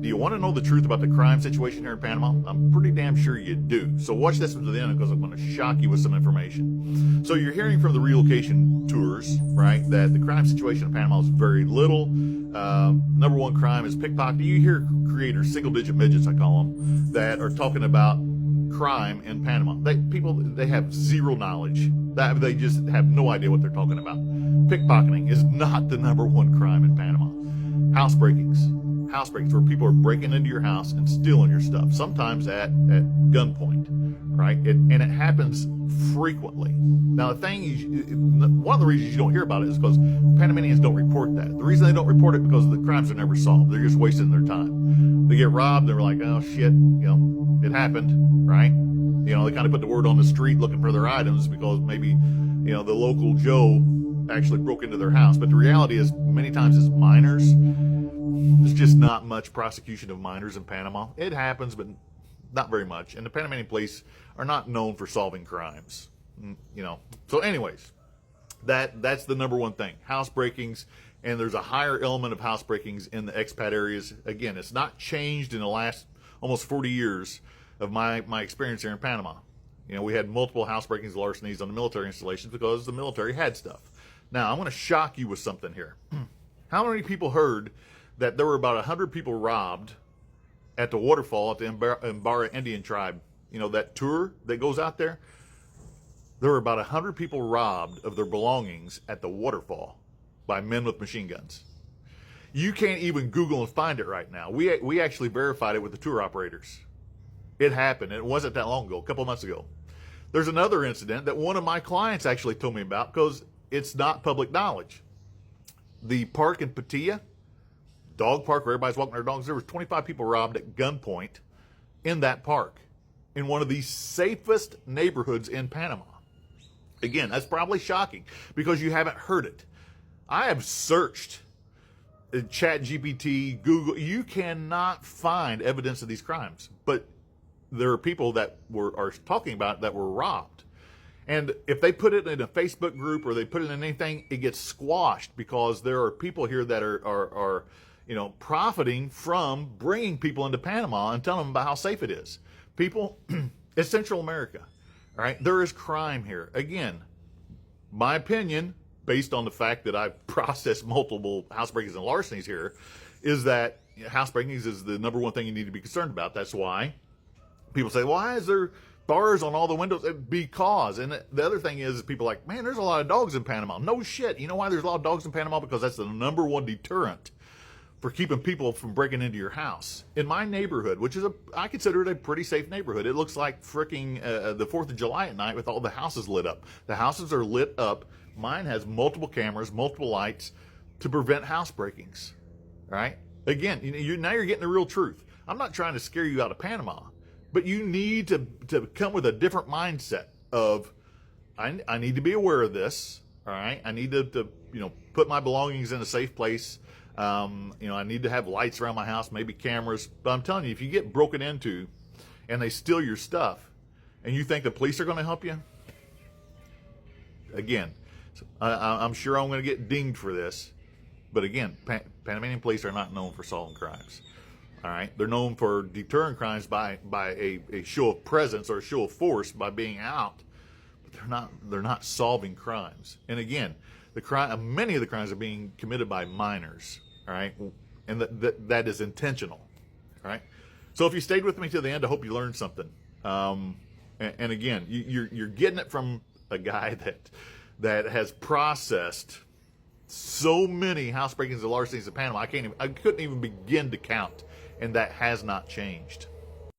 Do you want to know the truth about the crime situation here in Panama? I'm pretty damn sure you do. So watch this to the end because I'm going to shock you with some information. So you're hearing from the relocation tours, right, that the crime situation in Panama is very little. Number one crime is pickpocketing. You hear creators, single-digit midgets, I call them, that are talking about crime in Panama. They have zero knowledge. They just have no idea what they're talking about. Pickpocketing is not the number one crime in Panama. House breakings where people are breaking into your house and stealing your stuff, sometimes at gunpoint, right? And it happens frequently. Now, the thing is, one of the reasons you don't hear about it is because Panamanians don't report that. The reason they don't report it is because the crimes are never solved. They're just wasting their time. They get robbed, they're like, oh shit, it happened, right? They kind of put the word on the street looking for their items because maybe, the local Joe actually broke into their house. But the reality is, many times it's minors. There's just not much prosecution of minors in Panama. It happens, but not very much. And the Panamanian police are not known for solving crimes. So anyways, that's the number one thing. House breakings, and there's a higher element of house breakings in the expat areas. Again, it's not changed in the last almost 40 years of my experience here in Panama. We had multiple house breakings and larcenies on the military installations because the military had stuff. Now, I'm going to shock you with something here. How many people heard that there were about 100 people robbed at the waterfall at the Imbara Indian tribe? That tour that goes out there? There were about 100 people robbed of their belongings at the waterfall by men with machine guns. You can't even Google and find it right now. We actually verified it with the tour operators. It happened. It wasn't that long ago, a couple months ago. There's another incident that one of my clients actually told me about because it's not public knowledge. The park in Pattaya, dog park where everybody's walking their dogs, there was 25 people robbed at gunpoint in that park in one of the safest neighborhoods in Panama. Again, that's probably shocking because you haven't heard it. I have searched ChatGPT, Google. You cannot find evidence of these crimes, but there are people that are talking about that were robbed. And if they put it in a Facebook group or they put it in anything, it gets squashed because there are people here that are profiting from bringing people into Panama and telling them about how safe it is. People, it's Central America, all right? There is crime here. Again, my opinion, based on the fact that I've processed multiple house breakings and larcenies here, is that house breakings is the number one thing you need to be concerned about. That's why people say, why is there bars on all the windows? Because, and the other thing is people are like, man, there's a lot of dogs in Panama. No shit. You know why there's a lot of dogs in Panama? Because that's the number one deterrent for keeping people from breaking into your house. In my neighborhood, which is I consider it a pretty safe neighborhood. It looks like fricking the 4th of July at night with all the houses lit up. The houses are lit up. Mine has multiple cameras, multiple lights to prevent house breakings. All right? Again, now you're getting the real truth. I'm not trying to scare you out of Panama, but you need to come with a different mindset of, I need to be aware of this. All right? I need to put my belongings in a safe place. I need to have lights around my house, maybe cameras. But I'm telling you, if you get broken into and they steal your stuff and you think the police are going to help you, again, I'm sure I'm going to get dinged for this. But again, Panamanian police are not known for solving crimes. All right, they're known for deterring crimes by a show of presence or a show of force by being out, but they're not solving crimes. And again, many of the crimes are being committed by minors. All right, and that is intentional. All right, so if you stayed with me to the end, I hope you learned something. And again, you're getting it from a guy that has processed so many house breakings and larcenies in Panama. I couldn't even begin to count, and that has not changed.